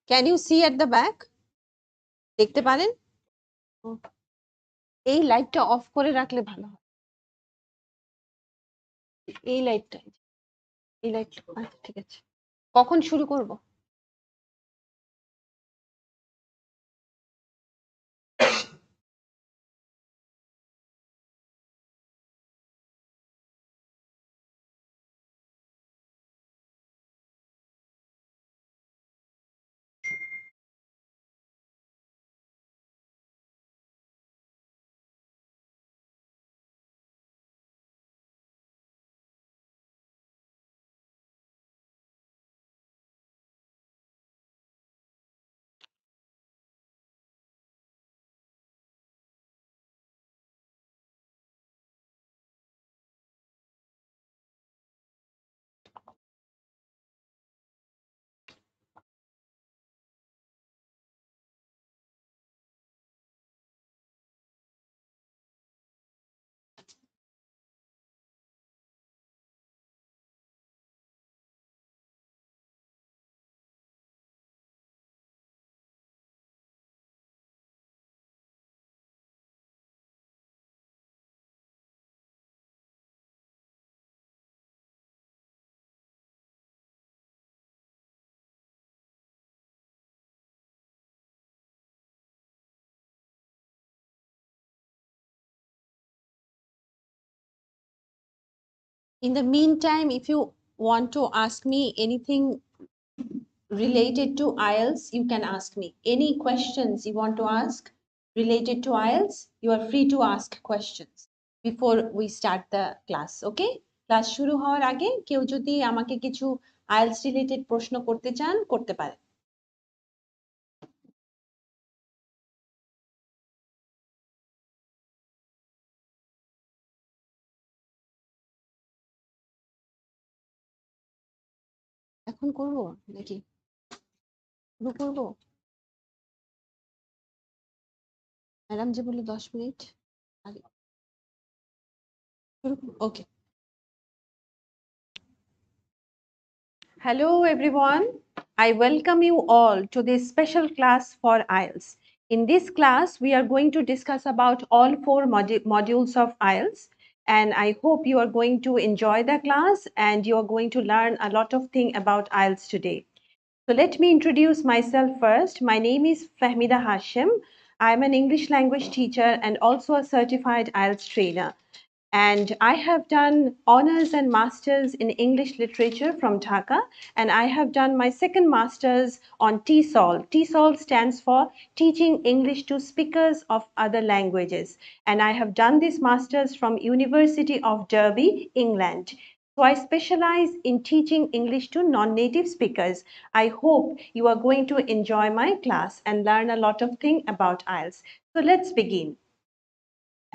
Can you see at the back? দেখতে পারেন? এই লাইটটা অফ করে রাখলে ভালো হয়। এই লাইটটা, আচ্ছা ঠিক আছে। কখন শুরু করব? In the meantime, if you want to ask me anything related to IELTS, you can ask me. Any questions you want to ask related to IELTS, you are free to ask questions before we start the class. Okay? Class শুরু হওয়ার আগে কেউ যদি আমাকে কিছু IELTS related প্রশ্ন করতে চান করতে পারেন। এখন করব নাকি শুরু করব? ম্যাডাম যে বললো 10 মিনিট আগে শুরু। ওকে। Hello everyone, I welcome you all to this special class for IELTS. In this class, we are going to discuss about all four modules of IELTS, and I hope you are going to enjoy the class and you are going to learn a lot of things about IELTS today. So let me introduce myself first. My name is Fahmida Hashim. I am an English language teacher and also a certified IELTS trainer. And I have done honors and masters in English literature from Dhaka, and I have done my second masters on TESOL. TESOL stands for Teaching English to Speakers of Other Languages, and I have done this masters from University of Derby, England. So I specialize in teaching English to non-native speakers. I hope you are going to enjoy my class and learn a lot of things about IELTS. So let's begin.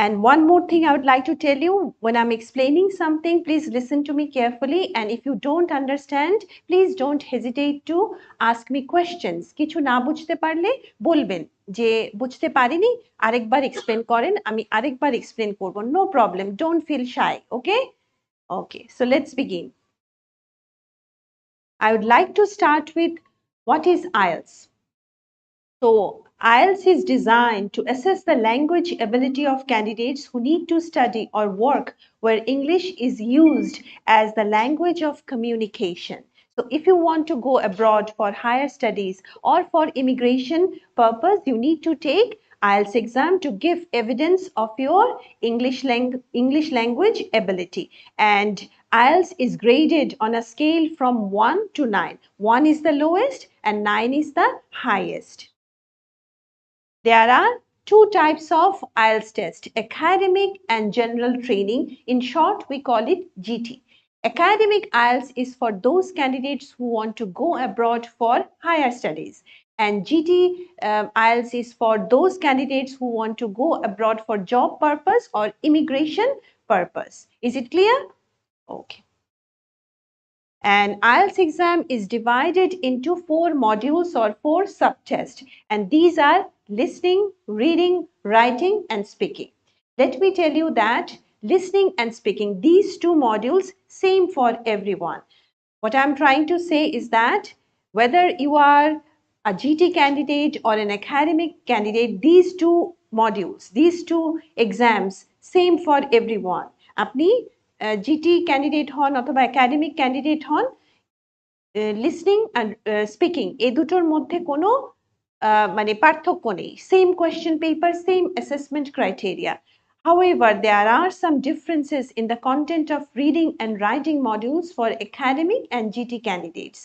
And one more thing I would like to tell you, when I'm explaining something, please listen to me carefully. And if you don't understand, please don't hesitate to ask me questions. কিছু না বুঝতে পারলে বলবেন যে বুঝতে পারিনি, আরেকবার explain করেন, আমি আরেকবার explain করব. No problem, don't feel shy, okay? Okay, so let's begin. I would like to start with what is IELTS. So IELTS is designed to assess the language ability of candidates who need to study or work where English is used as the language of communication. So if you want to go abroad for higher studies or for immigration purpose, you need to take IELTS exam to give evidence of your English language ability. And IELTS is graded on a scale from 1 to 9. 1 is the lowest and 9 is the highest. There are two types of IELTS test, academic and general training. In short, we call it GT. Academic IELTS is for those candidates who want to go abroad for higher studies. And GT IELTS is for those candidates who want to go abroad for job purpose or immigration purpose. Is it clear? Okay. An IELTS exam is divided into 4 modules or 4 subtests, and these are listening, reading, writing, and speaking. Let me tell you that listening and speaking, these 2 modules, same for everyone. What I'm trying to say is that whether you are a GT candidate or an academic candidate, these two modules, these two exams, same for everyone. আপনি GT candidate হন অথবা academic candidate হন, listening and speaking এই দুটোর মধ্যে কোনো মানে পার্থক্য নেই, same question paper, same assessment criteria. However, there are some differences in the content of reading and writing modules for academic and GT candidates.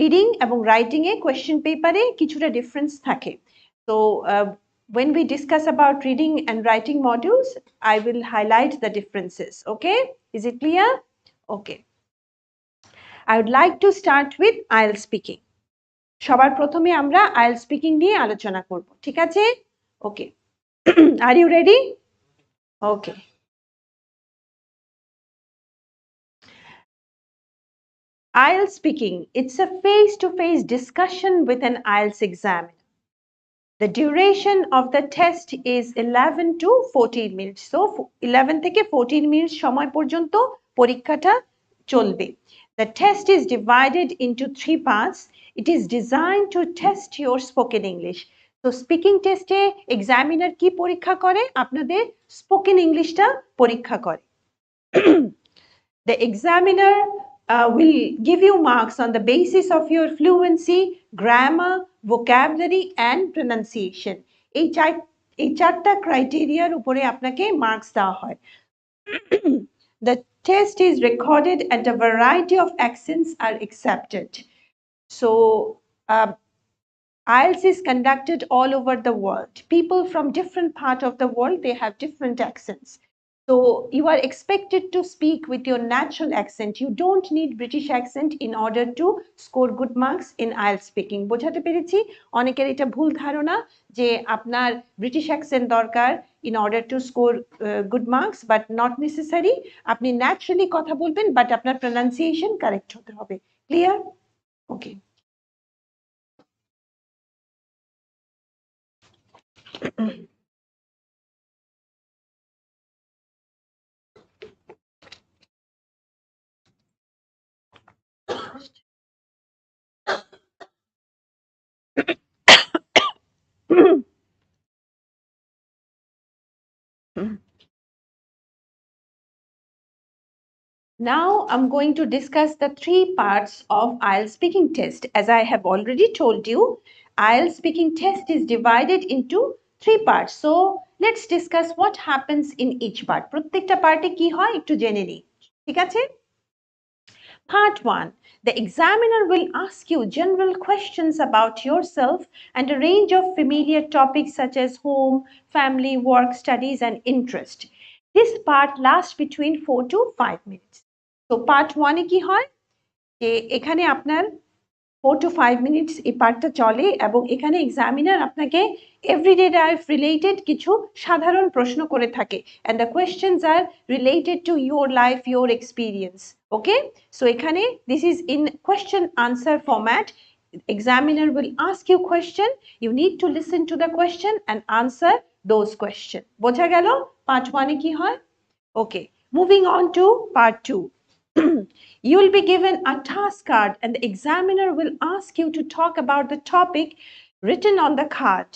Reading এবং রাইটিং এ কোয়েশ্চেন পেপারে কিছুটা ডিফারেন্স থাকে. So when we discuss about reading and writing modules, I will highlight the differences. Okay, is it clear? Okay, I would like to start with IELTS speaking. সবার প্রথমে আমরা IELTS speaking নিয়ে আলোচনা করব, ঠিক আছে? ওকে, are you ready? Okay. IELTS speaking, it's a face-to-face discussion with an IELTS examiner. The duration of the test is 11 to 14 minutes. So 11 থেকে 14 minutes সময় পর্যন্ত পরীক্ষাটা চলবে. The test is divided into 3 parts. It is designed to test your spoken English. So speaking test A examiner কি পরীক্ষা করে? আপনাদের spoken Englishটা পরীক্ষা করে. The examiner will give you marks on the basis of your fluency, grammar, vocabulary and pronunciation. এই চারটা ক্রাইটেরিয়ার উপরে আপনাকে মার্কস দেওয়া হয়. The test is recorded and a variety of accents are accepted. So IELTS is conducted all over the world. People from different parts of the world, they have different accents. So you are expected to speak with your natural accent. You don't need British accent in order to score good marks in IELTS speaking. বোঝাতে পেরেছি? অনেকের এটা ভুল ধারণা যে আপনার British accent দরকার in order to score good marks, but not necessary. আপনি naturally কথা বলবেন, but আপনার pronunciation correct হতে হবে. Clear? Okay. Now I'm going to discuss the 3 parts of IELTS speaking test. As I have already told you, IELTS speaking test is divided into 3 parts. So let's discuss what happens in each part. প্রত্যেকটা পার্টে কি হয় একটু জেনে নিই, ঠিক আছে? Part 1. The examiner will ask you general questions about yourself and a range of familiar topics such as home, family, work, studies and interest. This part lasts between 4 to 5 minutes. So part 1 এ কি হয় যে এখানে আপনার 4 to 5 minutes এই পার্টটা চলে এবং এখানে এক্সামিনার আপনাকে এভরিডে লাইফ রিলেটেড কিছু সাধারণ প্রশ্ন করে থাকে, and the questions are related to your life, your experience. Okay, so এখানে this is in question answer format. Examiner will ask you question, you need to listen to the question and answer those questions. বোঝা গেল part 1 এ কি হয়? Okay, moving on to part 2. You will be given a task card and the examiner will ask you to talk about the topic written on the card.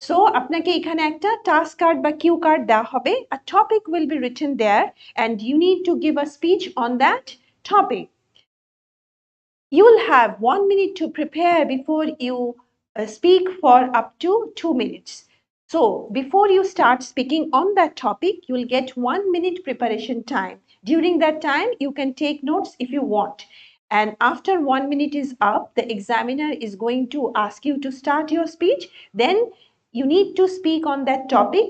So আপনাকে এখানে একটা task card বা cue card দেওয়া হবে. A topic will be written there and you need to give a speech on that topic. You will have 1 minute to prepare before you speak for up to 2 minutes. So before you start speaking on that topic, you will get 1 minute preparation time. During that time, you can take notes if you want. And after 1 minute is up, the examiner is going to ask you to start your speech. Then you need to speak on that topic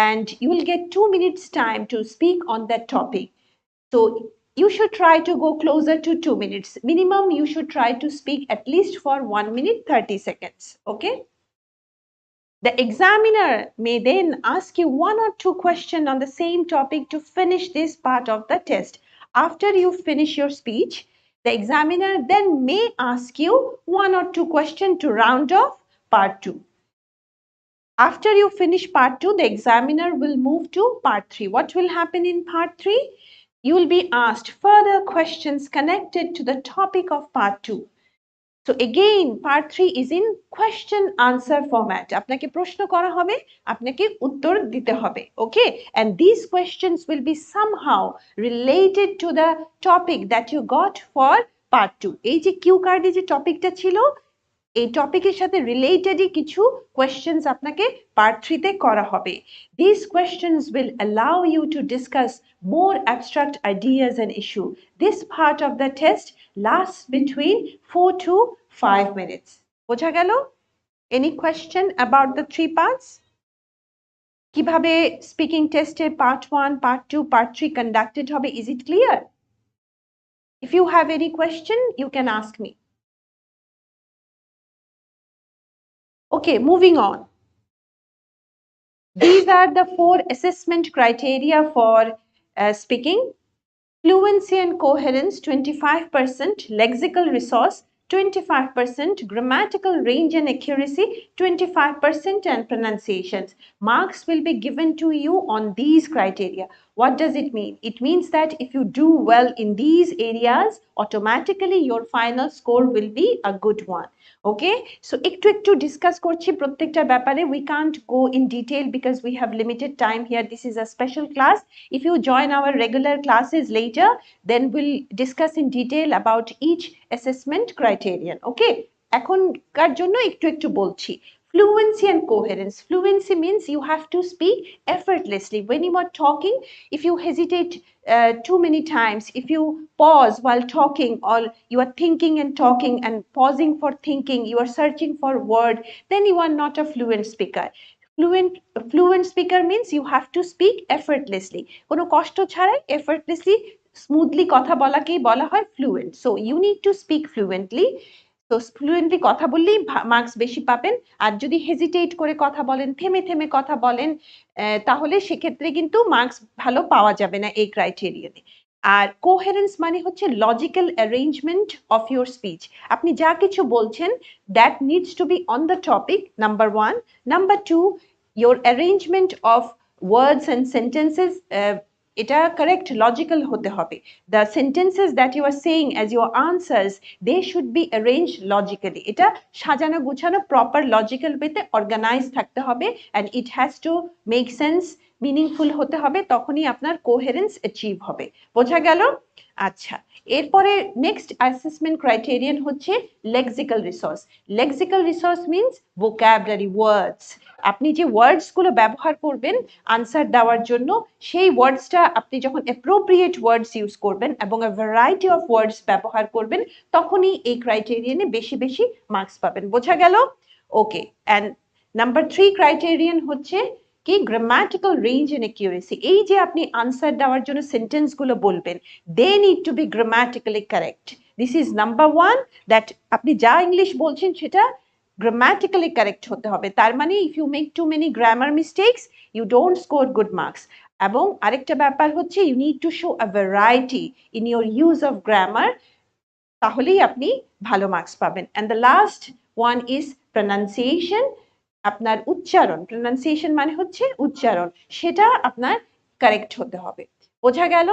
and you will get 2 minutes time to speak on that topic. So you should try to go closer to 2 minutes. Minimum, you should try to speak at least for 1 minute 30 seconds. Okay. The examiner may then ask you 1 or 2 questions on the same topic to finish this part of the test. After you finish your speech, the examiner then may ask you 1 or 2 questions to round off part 2. After you finish part 2, the examiner will move to part 3. What will happen in part 3? You will be asked further questions connected to the topic of part 2. So So again, part 3 is in question answer format. আপনাকে প্রশ্ন করা হবে, আপনাকে উত্তর দিতে হবে, okay? And these questions will be somehow related to the topic that you got for part 2. এই যে কিউ কার্ডে যে টপিকটা ছিল, এই টপিকের সাথে রিলেটেডই কিছু কোয়েশ্চেন্স আপনাকে পার্ট 3 তে করা হবে। These questions will allow you to discuss more abstract ideas and issue. This part of the test lasts between 4 to 5 minutes. বোঝা গেল? Any question about the 3 parts? কিভাবে স্পিকিং টেস্টে পার্ট 1, পার্ট 2, পার্ট 3 কন্ডাক্টেড হবে? Is it clear? If you have any question, you can ask me. Okay, moving on. These are the 4 assessment criteria for speaking. Fluency and coherence 25%, lexical resource 25%, grammatical range and accuracy 25%, and pronunciations. Marks will be given to you on these criteria. What does it mean? It means that if you do well in these areas, automatically your final score will be a good one. Okay, so একটু discuss করছি প্রত্যেকটার ব্যাপারে. We can't go in detail because we have limited time here. This is a special class. If you join our regular classes later, then we'll discuss in detail about each assessment criterion. Okay, এখনকার জন্য একটু বলছি. Fluency and coherence. Fluency means you have to speak effortlessly. When you are talking, if you hesitate too many times, if you pause while talking, or you are thinking and talking and pausing for thinking, you are searching for word, then you are not a fluent speaker. Fluent speaker means you have to speak effortlessly. কোনো কষ্ট ছাড়াই effortlessly, smoothly কথা বলাকেই বলা হয় fluent. So you need to speak fluently. তো fluently কথা বললেই marks বেশি পাবেন। আর যদি হেজিটেট করে কথা বলেন, থেমে থেমে কথা বলেন, তাহলে সেক্ষেত্রে কিন্তু মার্কস ভালো পাওয়া যাবে না এই ক্রাইটেরিয়াতে। আর কোহেরেন্স মানে হচ্ছে logical arrangement of your speech. আপনি যা কিছু বলছেন, that needs to be on the topic, number 1। Number 2, your arrangement of words and sentences, এটা কারেক্ট লজিক্যাল হতে হবে। The sentences that you are saying as your answers, they should be arranged logically. এটা সাজানো গুছানো proper logical ওয়েতে organise থাকতে হবে, and it has to make sense, meaningful হতে হবে, তখনই আপনার কোহেরেন্স অ্যাচিভ হবে। বোঝা গেল? আচ্ছা, এরপরে নেক্সট অ্যাসেসমেন্ট ক্রাইটেরিয়ান হচ্ছে lexical resource. Lexical resource means vocabulary, words. আপনি যে ওয়ার্ডসগুলো ব্যবহার করবেন আনসার দেওয়ার জন্য, সেই ওয়ার্ডসটা আপনি যখন অ্যাপ্রোপ্রিয়েট ওয়ার্ডস ইউজ করবেন এবং a variety of words ব্যবহার করবেন, তখনই এই ক্রাইটেরিয়ানে বেশি বেশি মার্কস পাবেন। বোঝা গেল? ওকে, অ্যান্ড নাম্বার 3 ক্রাইটেরিয়ান হচ্ছে কি গ্রামাটিক্যাল রেঞ্জ এন্ড অ্যাকিউরেসি। এই যে আপনি আনসার দেওয়ার জন্য সেন্টেন্সগুলো বলবেন, they need to be grammatically correct. This is number 1, that আপনি যা ইংলিশ বলছেন সেটা grammatically correct হতে হবে। তার মানে if you make too many grammar mistakes, you don't score good marks. এবং আরেকটা ব্যাপার হচ্ছে you need to show a variety in your use of grammar, তাহলেই আপনি ভালো মার্কস পাবেন। and the last one is pronunciation. আপনার উচ্চারণ, pronunciation মানে হচ্ছে উচ্চারণ, সেটা আপনার কারেক্ট হতে হবে। বোঝা গেল?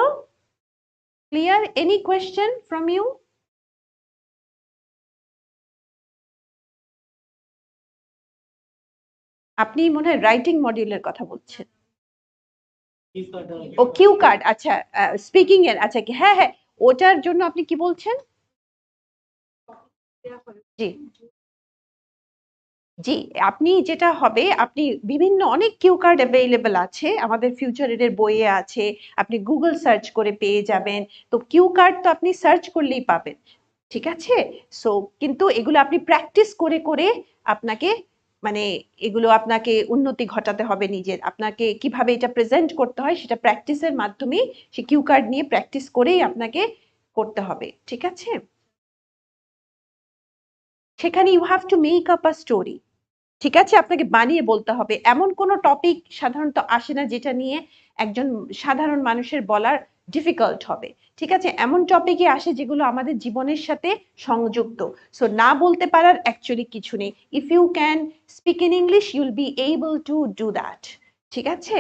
Clear? Any question from you? আপনি মনে হয় রাইটিং মডিউলের কথা বলছেন। ও কিউ কার্ড, আচ্ছা, স্পিকিং এর, আচ্ছা হ্যাঁ হ্যাঁ, ওটার জন্য আপনি কি বলছেন? জি জি, আপনি যেটা হবে, আপনি বিভিন্ন অনেক কিউ কার্ড অ্যাভেলেবল আছে, আমাদের ফিউচার এডের বইয়ে আছে, আপনি গুগল সার্চ করে পেয়ে যাবেন। তো কিউ কার্ড তো আপনি সার্চ করলেই পাবেন, ঠিক আছে? সো কিন্তু এগুলো আপনি প্র্যাকটিস করে করে আপনাকে, মানে এগুলো আপনাকে উন্নতি ঘটাতে হবে নিজের। আপনাকে কিভাবে এটা প্রেজেন্ট করতে হয় সেটা প্র্যাকটিসের মাধ্যমে, সে কিউ কার্ড নিয়ে প্র্যাকটিস করেই আপনাকে করতে হবে, ঠিক আছে? সেখানে you have to make up a story, ঠিক আছে? আপনাকে বানিয়ে বলতে হবে। এমন কোনো টপিক সাধারণত আসে না যেটা নিয়ে একজন সাধারণ মানুষের বলার ডিফিকাল্ট হবে, ঠিক আছে? এমন টপিকই আসে যেগুলো আমাদের জীবনের সাথে সংযুক্ত। সো না বলতে পারার অ্যাকচুয়ালি কিছু নেই। If you can speak in English, you will be able to do that, ঠিক আছে?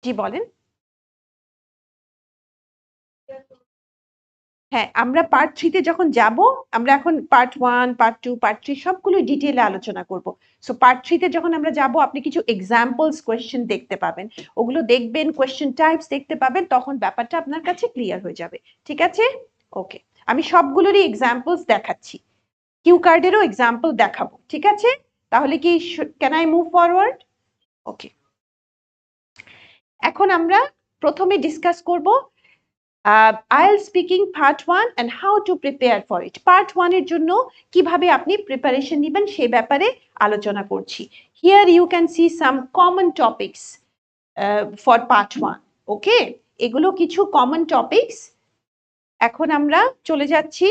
জি বলেন। হ্যাঁ, আমরা পার্ট 3 তে যখন যাব, আমরা এখন পার্ট 1, পার্ট 2, পার্ট 3 সবগুলো ডিটেইলে আলোচনা করব। সো পার্ট 3 তে যখন আমরা যাব, আপনি কিছু এক্সাম্পলস কোয়েশ্চেন দেখতে পাবেন। ওগুলো দেখবেন, কোয়েশ্চেন টাইপস দেখতে পাবেন, তখন ব্যাপারটা আপনার কাছে ক্লিয়ার হয়ে যাবে। ঠিক আছে? ওকে। আমি সবগুলোরই এক্সাম্পলস দেখাচ্ছি। কিউ কার্ডেরও এক্সাম্পল দেখাবো। ঠিক আছে? তাহলে কি ক্যান আই মুভ ফরওয়ার্ড? ওকে। এখন আমরা প্রথমে ডিসকাস করব IELTS speaking part 1 and how to prepare for it. Part 1 এর জন্য কিভাবে আপনি প্রিপারেশন নেবেন সেই ব্যাপারে আলোচনা করছি। Here you can see some common topics for part 1. ওকে, এগুলো কিছু কমন টপিকস। এখন আমরা চলে যাচ্ছি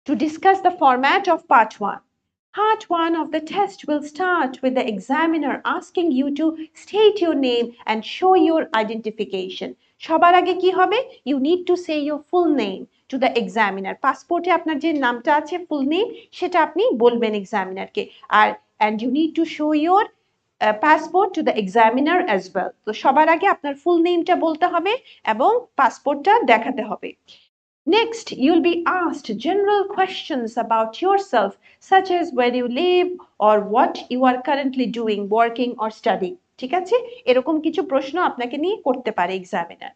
to discuss the format of part 1. Part 1 of the test will start with the examiner asking you to state your name and show your identification. সবার আগে কি হবে? You need to say your full name to the examiner. পাসপোর্টে আপনার যে নামটা আছে full name, সেটা আপনি বলবেন এক্সামিনারকে। আর and you need to show your passport to the examiner as well. তো সবার আগে আপনার ফুল নেমটা বলতে হবে এবং পাসপোর্টটা দেখাতে হবে। Next, you'll be asked general questions about yourself, such as where you live or what you are currently doing, working or studying. ঠিক আছে? এরকম কিছু প্রশ্ন আপনাকে নিয়ে করতে পারে examiner.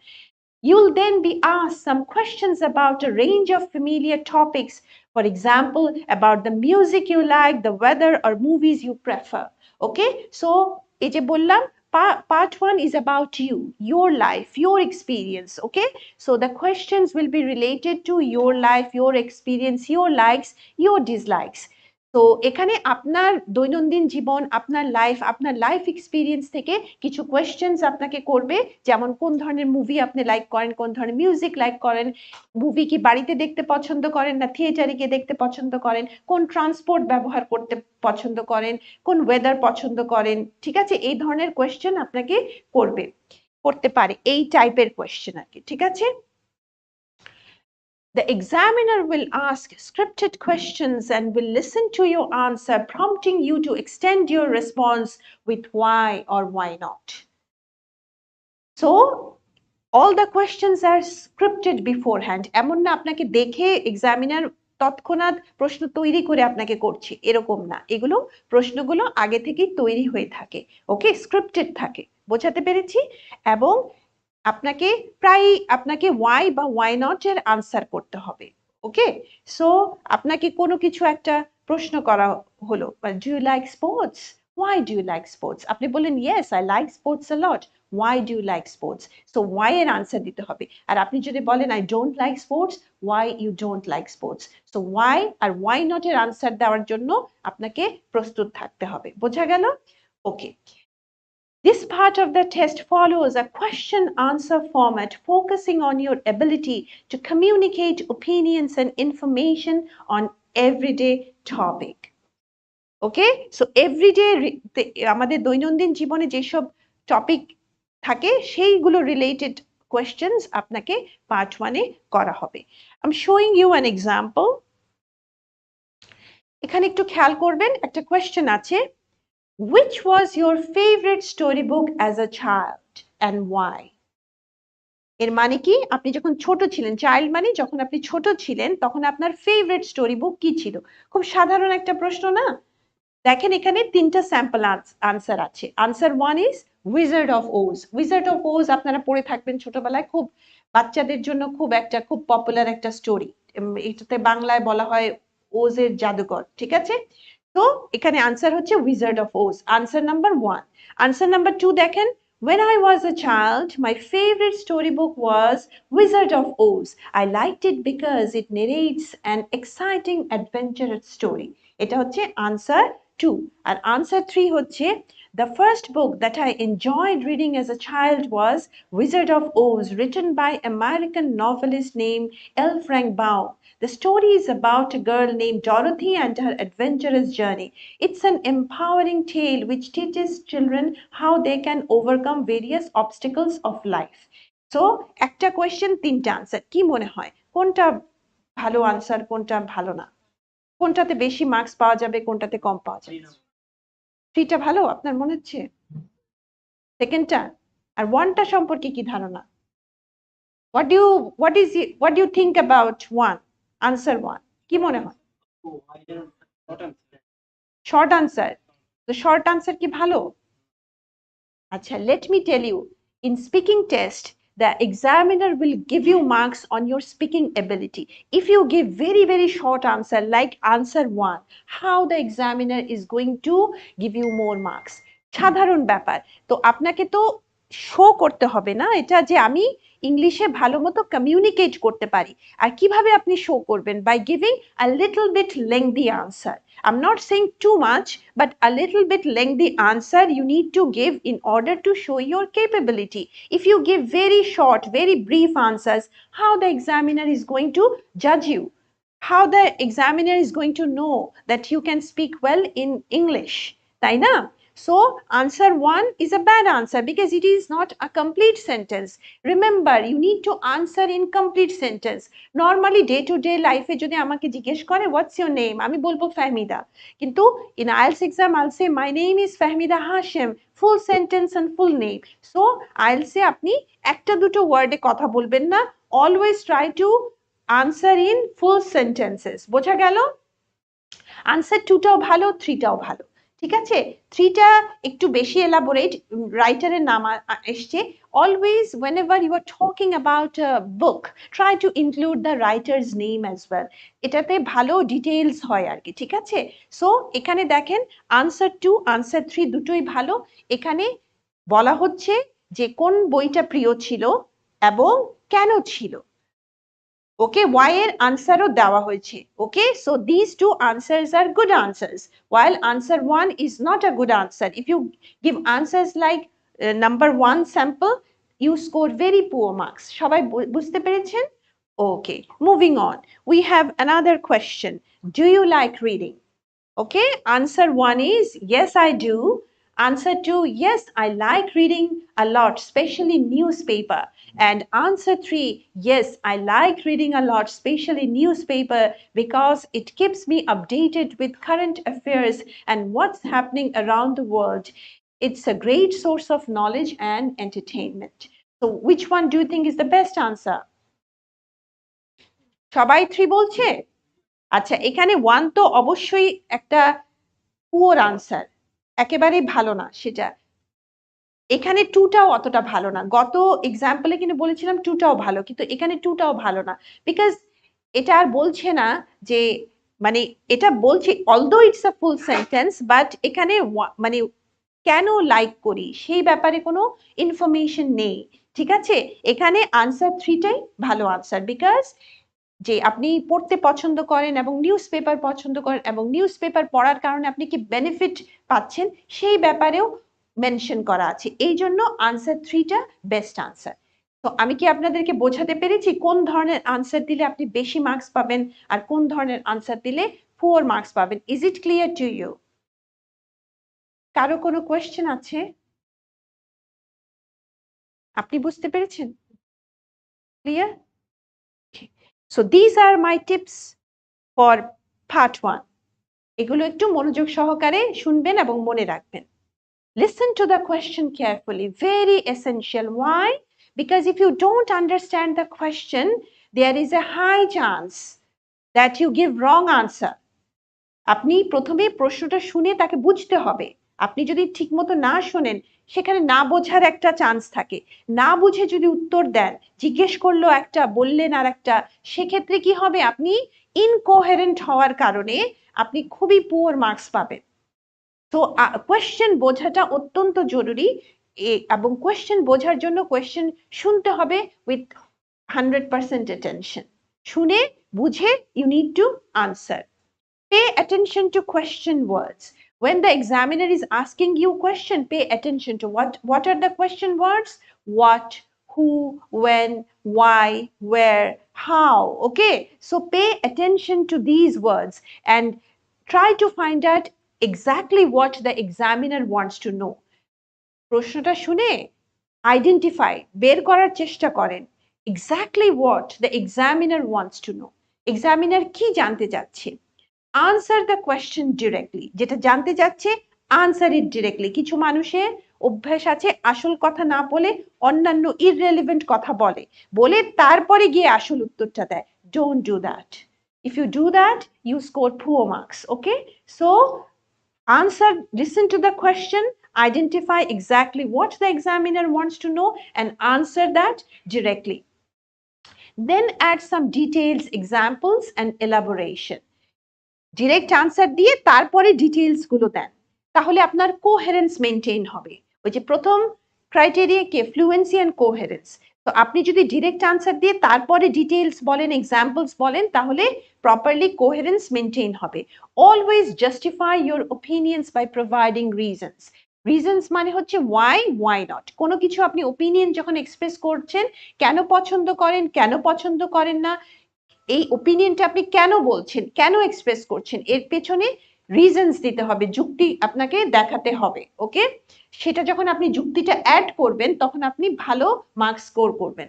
You'll then be asked some questions about a range of familiar topics, for example, about the music you like, the weather or movies you prefer. Okay? So, এই যে বললাম, part 1 is about you, your life, your experience. Okay? So, the questions will be related to your life, your experience, your likes, your dislikes. তো এখানে আপনার দৈনন্দিন জীবন, আপনার life experience থেকে কিছু কোয়েশ্চেন্স আপনাকে করবে, যেমন কোন ধরনের মুভি আপনি লাইক করেন, কোন ধরনের মিউজিক লাইক করেন, মুভি কি বাড়িতে দেখতে পছন্দ করেন না থিয়েটারে গিয়ে দেখতে পছন্দ করেন, কোন ট্রান্সপোর্ট ব্যবহার করতে পছন্দ করেন, কোন ওয়েদার পছন্দ করেন। ঠিক আছে? এই ধরনের কোয়েশ্চেন আপনাকে করতে পারে, এই টাইপের কোয়েশ্চেন আর কি। ঠিক আছে? The examiner will ask scripted questions and will listen to your answer, prompting you to extend your response with why or why not. So, all the questions are scripted beforehand. এমন না আপনাকে দেখে examiner তৎক্ষণাৎ প্রশ্ন তৈরি করে আপনাকে করছে, এরকম না। এগুলো প্রশ্নগুলো আগে থেকেই তৈরি হয়ে থাকে। ওকে, স্ক্রিপ্টেড থাকে। বোঝাতে পেরেছি? এবং আপনাকে ওয়াই বা ওয়াই নট এর আনসার করতে হবে। ওকে, সো আপনাকে কোনো কিছু একটা প্রশ্ন করা হলো, do you like sports? Why do you like sports? আপনি বলেন yes, I like sports a lot. Why do you like sports? So why এর আনসার দিতে হবে। আর আপনি যদি বলেন I don't like sports, why you don't like sports? So why আর why not এর আনসার দেওয়ার জন্য আপনাকে প্রস্তুত থাকতে হবে। বোঝা গেল? Okay. This part of the test follows a question-answer format focusing on your ability to communicate opinions and information on everyday topic. Okay, so everyday আমাদের দৈনন্দিন জীবনে যেসব টপিক থাকে সেইগুলো রিলেটেড কোয়েশ্চেন্স আপনাকে পার্ট 1 এ করা হবে। I am showing you an example. এখানে একটু খেয়াল করবেন, একটা কোয়েশ্চেন আছে, which was your favorite storybook as a child and why? এর মানে কি, আপনি যখন ছোট ছিলেন, চাইল্ড মানে যখন আপনি ছোট ছিলেন, তখন আপনার ফেভারিট স্টোরি বুক কি ছিল? খুব সাধারণ একটা প্রশ্ন না? দেখেন এখানে তিনটা স্যাম্পল আনসার আছে। Answer 1 is Wizard of Oz. Wizard of Oz আপনারা পড়ে থাকবেন ছোটবেলায়, খুব বাচ্চাদের জন্য খুব পপুলার একটা স্টোরি। এটাতে বাংলায় বলা হয় ওজের জাদুকর। ঠিক আছে? তো এখানে আনসার হচ্ছে Wizard of Oz, answer number 1। Answer number 2 দেখেন, when I was a child my favorite storybook was Wizard of Oz. I liked it because it narrates an exciting adventurous story. এটা হচ্ছে আনসার 2। আর answer 3 হচ্ছে, the first book that I enjoyed reading as a child was Wizard of Oz, written by American novelist named L. Frank Baum. The story is about a girl named Dorothy and her adventurous journey. It's an empowering tale which teaches children how they can overcome various obstacles of life. So, একটা question তিনটা answer. কি মনে হয় কোনটা ভালো answer, কোনটা ভালো না? কোনটাতে বেশি মার্কস পাওয়া যাবে, কোনটাতে কম পাওয়া যাবে? 3টা ভালো আপনার মনে হচ্ছে? সেকেন্ডটা? আর 1টা সম্পর্কে কি ধারণা? what do you think about one? Answer one. কি মনে হয়? Short answer. The short answer কি ভালো? Acha, let me tell you, in speaking test, the examiner will give you marks on your speaking ability. If you give very, very short answer, like answer one, how the examiner is going to give you more marks? সাধারণ ব্যাপার। তো আপনাকে তো show করতে হবে না এটা যে আমি ইংলিশে ভালো মতো কমিউনিকেট করতে পারি। আর কিভাবে আপনি শো করবেন? By giving a little bit lengthy answer. I'm not saying too much, but a little bit lengthy answer you need to give in order to show your capability. If you give very short, very brief answers, how the examiner is going to judge you? How the examiner is going to know that you can speak well in English? তাই না? So answer one is a bad answer because it is not a complete sentence. Remember, you need to answer in complete sentence. Normally day to day life e jodi amake jiggesh kore what's your name, ami bolbo Fahmida, kintu in IELTS exam I'll say my name is Fahmida Hashim, full sentence and full name. So I'll say apni ekta duto word e kotha bolben na, always try to answer in full sentences. বোঝা গেল? Answer 2টাও ভালো, 3টাও ভালো। ঠিক আছে? 3টা একটু বেশি elaborate, রাইটারের নাম এসছে। Always whenever you are talking about a book, try to include the writer's name as well. এটাতে ভালো ডিটেইলস হয় আর কি। ঠিক আছে? সো এখানে দেখেন আনসার 2, আনসার 3 দুটোই ভালো। এখানে বলা হচ্ছে যে কোন বইটা প্রিয় ছিল এবং কেন ছিল। Okay, why এর আনসারও দেওয়া হয়েছে। Okay, so these two answers are good answers, while answer one is not a good answer. If you give answers like number one sample, you score very poor marks. সবাই বুঝতে পেরেছেন? Okay, moving on. We have another question. Do you like reading? Okay, answer one is yes, I do. Answer two, yes, I like reading a lot, especially newspaper. And answer three, yes, I like reading a lot, especially newspaper, because it keeps me updated with current affairs and what's happening around the world. It's a great source of knowledge and entertainment. So which one do you think is the best answer? সবাই 3 বলছে? আচ্ছা, এখানে 1 তো অবশ্যই একটা poor answer, একেবারেই ভালো না সেটা। এখানে 2টাও অতটা ভালো না। গত এক্সাম্পলে কিন্তু বলেছিলাম 2টাও ভালো, কিন্তু এখানে 2টাও ভালো না, বিকজ এটা আর বলছে না যে মানে এটা বলছে although it's a full sentence, but এখানে মানে কেন লাইক করি সেই ব্যাপারে কোনো ইনফরমেশন নেই। ঠিক আছে? এখানে আনসার 3টাই ভালো আনসার, বিকজ যে আপনি পড়তে পছন্দ করেন এবং নিউজ পেপার পছন্দ করেন এবং নিউজ পেপার পড়ার কারণে আপনি কি বেনিফিট পাচ্ছেন সেই ব্যাপারেও মেনশন করা আছে। এই জন্য আনসার 3টা বেস্ট আনসার। তো আমি কি আপনাদেরকে বোঝাতে পেরেছি কোন ধরনের আনসার দিলে আপনি বেশি মার্কস পাবেন আর কোন ধরনের আনসার দিলে 4 মার্কস পাবেন? Is it clear to you? কারো কোনো কোয়েশ্চেন আছে? আপনি বুঝতে পেরেছেন? Clear? So these are my tips for part 1. এগুলো একটু মনোযোগ সহকারে শুনবেন এবং মনে রাখবেন। Listen to the question carefully, very essential. Why? Because if you don't understand the question, there is a high chance that you give wrong answer. আপনি প্রথমে প্রশ্নটা শুনে তাকে বুঝতে হবে। আপনি যদি ঠিকমতো না শোনেন, সেখানে না বোঝার একটা চান্স থাকে। না বুঝে যদি উত্তর দেন, জিজ্ঞেস করলো একটা, বললেন আর একটা, সেক্ষেত্রে কি হবে? আপনি ইনকোহেরেন্ট হওয়ার কারণে আপনি খুবই পুয়ার মার্কস পাবেন। তো কোয়েশ্চেন বোঝাটা অত্যন্ত জরুরি, এবং কোয়েশ্চেন বোঝার জন্য কোয়েশ্চেন শুনতে হবে উইথ 100% attention. শুনে বুঝে you need to answer. Pay attention to question words. When the examiner is asking you question, pay attention to what are the question words? What, who, when, why, where, how. Okay, so pay attention to these words and try to find out exactly what the examiner wants to know. প্রশ্নটা শুনে identify, বের করার চেষ্টা করেন exactly what the examiner wants to know. Examiner কি জানতে চাচ্ছে? Answer the question directly. যেটা জানতে চাচ্ছে, answer it directly. কিছু মানুষের অভ্যাস আছে আসল কথা না বলে অন্যান্য ইররেলিভেন্ট কথা বলে, বলে তারপরে গিয়ে আসল উত্তরটা দেয়। Don't do that. If you do that, you score poor marks. Okay, so answer, listen to the question, identify exactly what the examiner wants to know and answer that directly. Then add some details, examples and elaboration. Direct answer দিয়ে তারপরে details গুলো দেন, তাহলে আপনার coherence maintain হবে। ওই যে প্রথম criteria কে ফ্লুয়েন্সি এন্ড কোহেরেন্স, তো আপনি যদি ডিরেক্ট আনসার দিয়ে তারপরে ডিটেইলস বলেন, এক্সাম্পলস বলেন, তাহলে প্রপারলি কোহেরেন্স মেনটেন হবে। Always justify your opinions by providing reasons. Reasons মানে হচ্ছে ওয়াই নট। কোনো কিছু আপনি ওপিনিয়ন যখন এক্সপ্রেস করছেন, কেন পছন্দ করেন, কেন পছন্দ করেন না, এই ওপিনিয়নটা আপনি কেন বলছেন, কেন এক্সপ্রেস করছেন, এর পেছনে রিজনস দিতে হবে, যুক্তি আপনাকে দেখাতে হবে। ওকে, সেটা যখন আপনি যুক্তিটা অ্যাড করবেন তখন আপনি ভালো মার্কস স্কোর করবেন।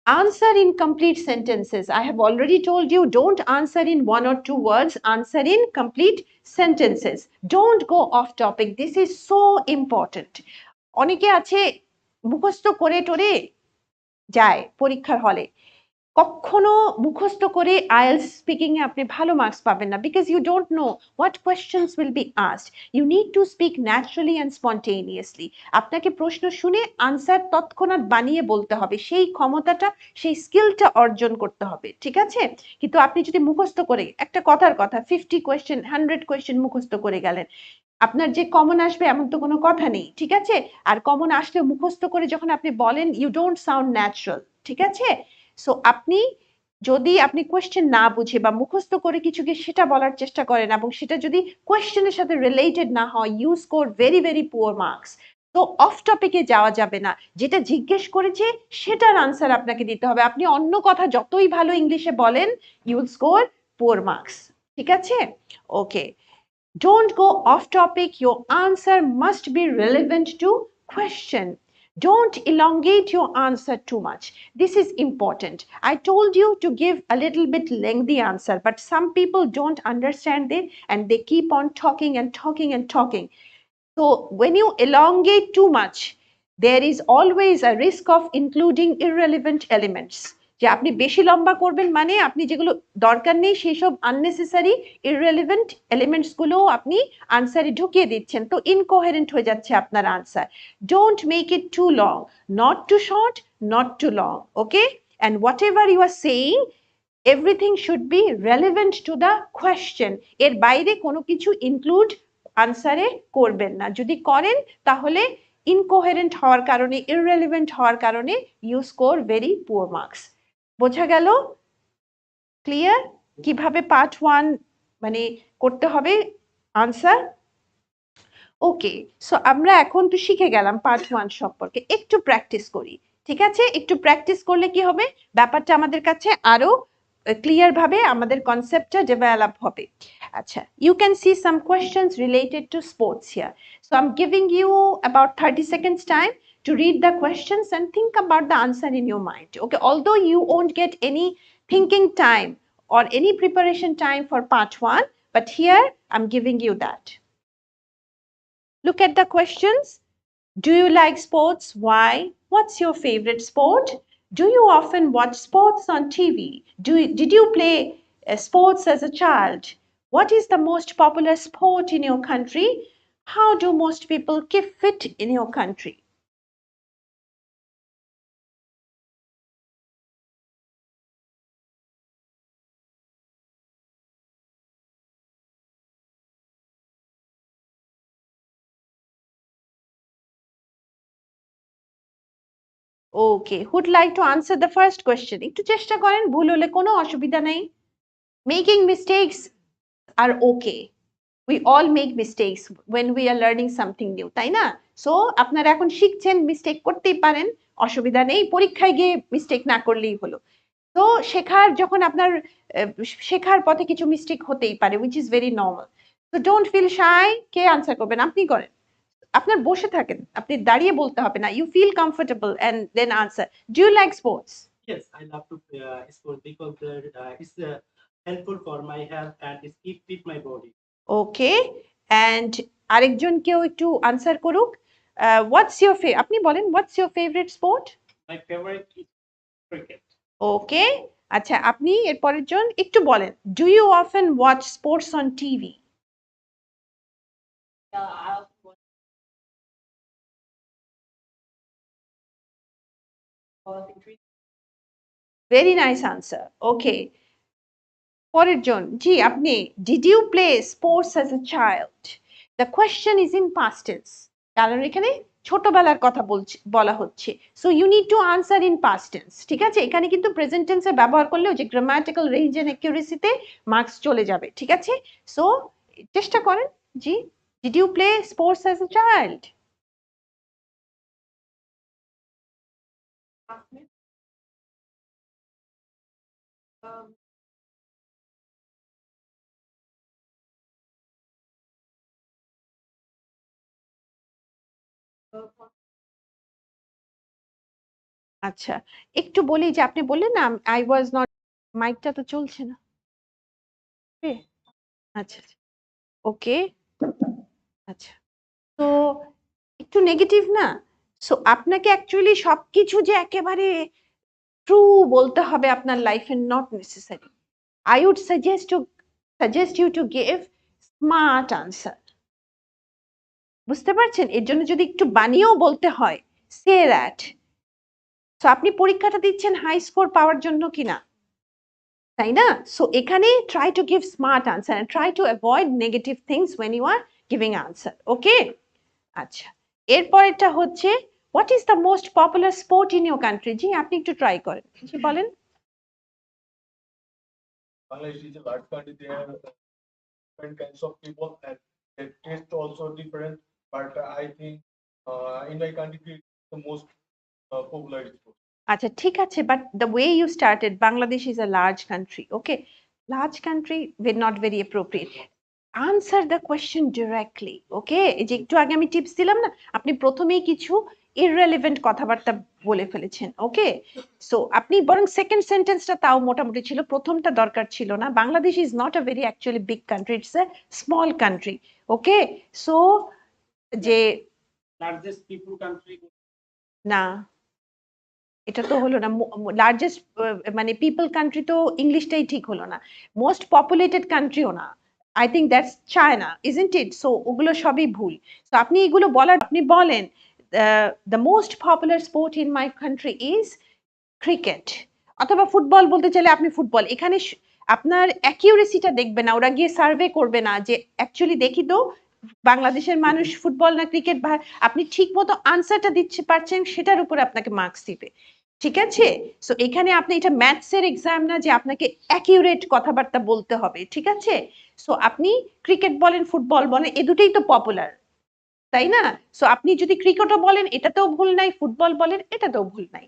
Answer in complete sentences. I have already told you, don't answer in 1 or 2 words, answer in complete sentences. Don't go off topic. This is so important. অনেকে আছে মুখস্থ করে টোরে যায় পরীক্ষার হলে, কখনো মুখস্থ করে আইএলটিএস স্পিকিং এ আপনি ভালো মার্কস পাবেন না, because you don't know what questions will be asked. You need to speak naturally and spontaneously. আপনাকে প্রশ্ন শুনে আনসার তৎক্ষণাৎ বানিয়ে বলতে হবে, সেই ক্ষমতাটা, সেই স্কিলটা অর্জন করতে হবে, ঠিক আছে? কিন্তু আপনি যদি মুখস্থ করে একটা কথার কথা 50 কোয়েশ্চেন 100 কোয়েশ্চেন মুখস্থ করে গেলেন, আপনার যে কমন আসবে এমন তো কোনো কথা নেই, ঠিক আছে? আর কমন আসলে মুখস্থ করে যখন আপনি বলেন, ইউ ডোন্ট সাউন্ড ন্যাচারাল, ঠিক আছে? সো আপনি যদি আপনি কোয়েশ্চেন না বুঝে বা মুখস্থ করে কিছুকে সেটা বলার চেষ্টা করেন এবং সেটা যদি কোয়েশ্চেনের সাথে রিলেটেড না হয়, you score very very poor marks. তো অফ টপিকে যাওয়া যাবে না, যেটা জিজ্ঞেস করেছে সেটার আনসার আপনাকে দিতে হবে। আপনি অন্য কথা যতই ভালো ইংলিশে বলেন, you will score poor marks, ঠিক আছে? ওকে, don't go off topic. Your answer must be relevant to question. Don't elongate your answer too much. This is important. I told you to give a little bit lengthy answer, but some people don't understand it and they keep on talking and talking and talking. So when you elongate too much, there is always a risk of including irrelevant elements. যে আপনি বেশি লম্বা করবেন মানে আপনি যেগুলো দরকার নেই সেই সব আননেসেসারি ইররেলেভেন্ট এলিমেন্টস গুলো আপনি আনসারে ঢুকিয়ে দিচ্ছেন, তো ইনকোহেরেন্ট হয়ে যাচ্ছে আপনার আনসার। Don't make it too long, not too short, not too long. Okay, and whatever you are saying, everything should be relevant to the question. এর বাইরে কোনো কিছু ইনক্লুড আনসারে করবেন না। যদি করেন তাহলে ইনকোহেরেন্ট হওয়ার কারণে, ইররেলেভেন্ট হওয়ার কারণে you score very poor marks. বোঝা গেল? ক্লিয়ার কিভাবে পার্ট 1 মানে করতে হবে আনসার? ওকে, সো আমরা এখন তো শিখে গেলাম পার্ট 1 সম্পর্কে, একটু প্র্যাকটিস করি, ঠিক আছে? একটু প্র্যাকটিস করলে কি হবে, ব্যাপারটা আমাদের কাছে আরো ক্লিয়ার ভাবে আমাদের কনসেপ্টটা ডেভেলপ হবে। আচ্ছা, you can see some questions related to sports here. So I'm giving you about 30 seconds time to read the questions and think about the answer in your mind. Okay, although you won't get any thinking time or any preparation time for part 1, but here I'm giving you that. Look at the questions. Do you like sports? Why? What's your favorite sport? Do you often watch sports on TV? Did you play sports as a child? What is the most popular sport in your country? How do most people keep fit in your country? Okay, who'd like to answer the first question? একটু চেষ্টা করেন, ভুল হলে কোনো অসুবিধা নেই। Making mistakes are okay. We all make mistakes when we are learning something new, তাই না? সো আপনারা এখন শিখছেন, মিস্টেক করতেই পারেন, অসুবিধা নেই, পরীক্ষায় গিয়ে মিস্টেক না করলেই হলো। তো শেখার যখন আপনার শেখার পথে কিছু মিস্টেক হতেই পারে, which is very normal. So don't feel shy. K answer করবেন? আপনি করেন। আপনার বসে থাকেন, আপনি দাঁড়িয়ে বলতে হবে না। You feel comfortable and then answer. Do you like sports? Yes, I love to play sport because it's helpful for my health and it keep fit my body. Okay, and আরেকজন কেউ একটু আনসার করুক। আপনি বলেন, what's your favourite sport? My favorite is cricket. Okay, আচ্ছা, আপনি এর পরের জন একটু বলেন, do you often watch sports on TV? Very nice answer. Okay, পরের জন, জি আপনি, did you play sports as a child? The question is in past tense, কারণ এখানে ছোটবেলার কথা বলা হচ্ছে, so you need to answer in past tense. ঠিক আছে, এখানে কিন্তু প্রেজেন্ট টেন্সে ব্যবহার করলে ওই যে গ্রামাটিক্যাল রেঞ্জ এন্ড অ্যাকিউরেসিতে মার্কস চলে যাবে। ঠিক আছে, সো চেষ্টা করেন। জি, did you play sports as a child? আচ্ছা, একটু বলি যে আপনি বললেন না আই ওয়াজ নট, মাইকটা তো চলছে না। আচ্ছা, ওকে, আচ্ছা, তো একটু নেগেটিভ না, সো আপনাকে অ্যাকচুয়ালি সবকিছু যে একেবারে ট্রু বলতে হবে আপনার লাইফে, not necessary. I would suggest you to give smart answer. বুঝতে পারছেন, এর জন্য যদি একটু বানিয়েও বলতে হয়, সে দ্যাট। সো আপনি পরীক্ষাটা দিচ্ছেন হাই স্কোর পাওয়ার জন্য কিনা, তাই না? সো এখানে try to give smart answer and try to avoid negative things when you are giving answer. Okay, আচ্ছা, এরপরেরটা হচ্ছে, what is the most popular sport in your country? জি আপনি একটু ট্রাই করেন, জি বলেন। Bangladesh is a large country. There are different kinds of people, and their taste also different. But I think in my country, it's the most popular sport. আচ্ছা ঠিক আছে, but the way you started, Bangladesh is a large country, okay, large country not very appropriate. Answer the question directly. Okay, এই যে একটু আগে আমি tips দিলাম না, আপনি প্রথমেই কিছু ইররেলেভেন্ট কথাবার্তা বলে ফেলেছেন। ওকে, সো আপনি বরং সেকেন্ড সেন্টেন্সটা তাও মোটামুটি ছিল, প্রথমটা দরকার ছিল না। Bangladesh is not a very actually big country, it's a small country. Okay, so যে Largest people country. না, এটা তো হলো না, লার্জেস্ট মানে পিপল কান্ট্রি তো ইংলিশটাই ঠিক হলো না, মোস্ট পপুলেটেড কান্ট্রিও না, I think that's China, isn't it? So ওগুলো সবই ভুল। তো আপনি এগুলো বলার, আপনি বলেন the most popular sport in my country is cricket, অথবা ফুটবল বলতে চাইলে আপনি ফুটবল। এখানে আপনার অ্যাকিউরেসিটা দেখবে না, ওরা গিয়ে সার্ভে করবে না যে অ্যাকচুয়ালি দেখি তো বাংলাদেশের মানুষ ফুটবল না ক্রিকেট, আপনি ঠিক মতো আনসারটা দিচ্ছে পারছেন, সেটার উপরে আপনাকে মার্কস দিবে। ঠিক আছে, সো এখানে আপনি, এটা ম্যাথসের এক্সাম না যে আপনাকে অ্যাকিউরেট কথাবার্তা বলতে হবে। ঠিক আছে, সো আপনি ক্রিকেট বলেন ফুটবল বলেন, এ দুটোই তো পপুলার, তাই না? সো আপনি যদি ক্রিকেটও বলেন এটাতেও ভুল নাই, ফুটবল বলেন এটাতেও ভুল নাই।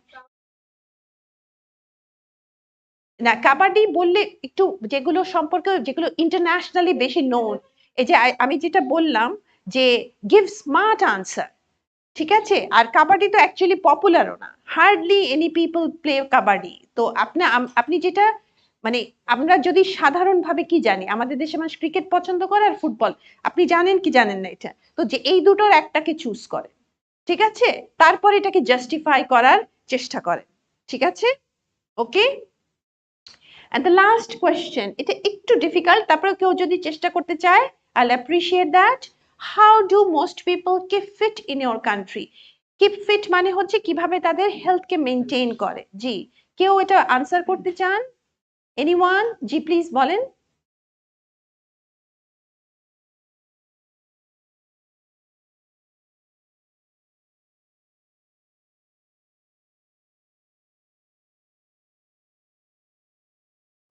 না, কাবাডি বললে একটু, যেগুলো সম্পর্কে, যেগুলো ইন্টারন্যাশনালি বেশি নোন, এই যে আমি যেটা বললাম যে গিভ স্মার্ট আনসার, ঠিক আছে, আর কাবাডি তো অ্যাকচুয়ালি পপুলারও না, hardly any people play kabaddi. তো আপনি যেটা, মানে আমরা যদি সাধারণভাবে কি জানি, আমাদের দেশে মানুষ ক্রিকেট পছন্দ করে আর ফুটবল, আপনি জানেন কি জানেন না এটা, তো যে এই দুটোর একটাকে চুজ করে, ঠিক আছে, তারপর এটাকে জাস্টিফাই করার চেষ্টা করে। ঠিক আছে, ওকে। And the last question, এটা একটু ডিফিকাল্ট, তারপরে কেউ যদি চেষ্টা করতে চায়, I'll appreciate that. How do most people keep fit in your country? Keep fit মানে হচ্ছে কিভাবে তাদের হেলথকে মেনটেন করে। জি, কেউ এটা আনসার করতে চান? এনিওয়ান? জি প্লিজ বলেন।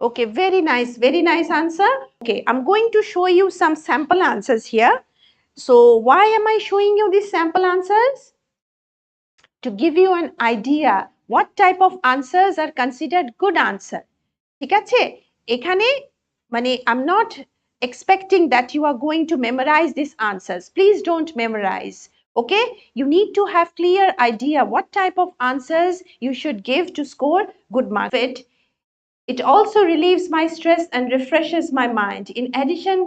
Okay, very nice answer. Okay, I'm going to show you some sample answers here. So why am I showing you these sample answers? To give you an idea what type of answers are considered good answer. ঠিক আছে, এখানে মানে I'm not expecting that you are going to memorize these answers. Please don't memorize. Okay, you need to have clear idea what type of answers you should give to score good marks. It also relieves my stress and refreshes my mind. In addition,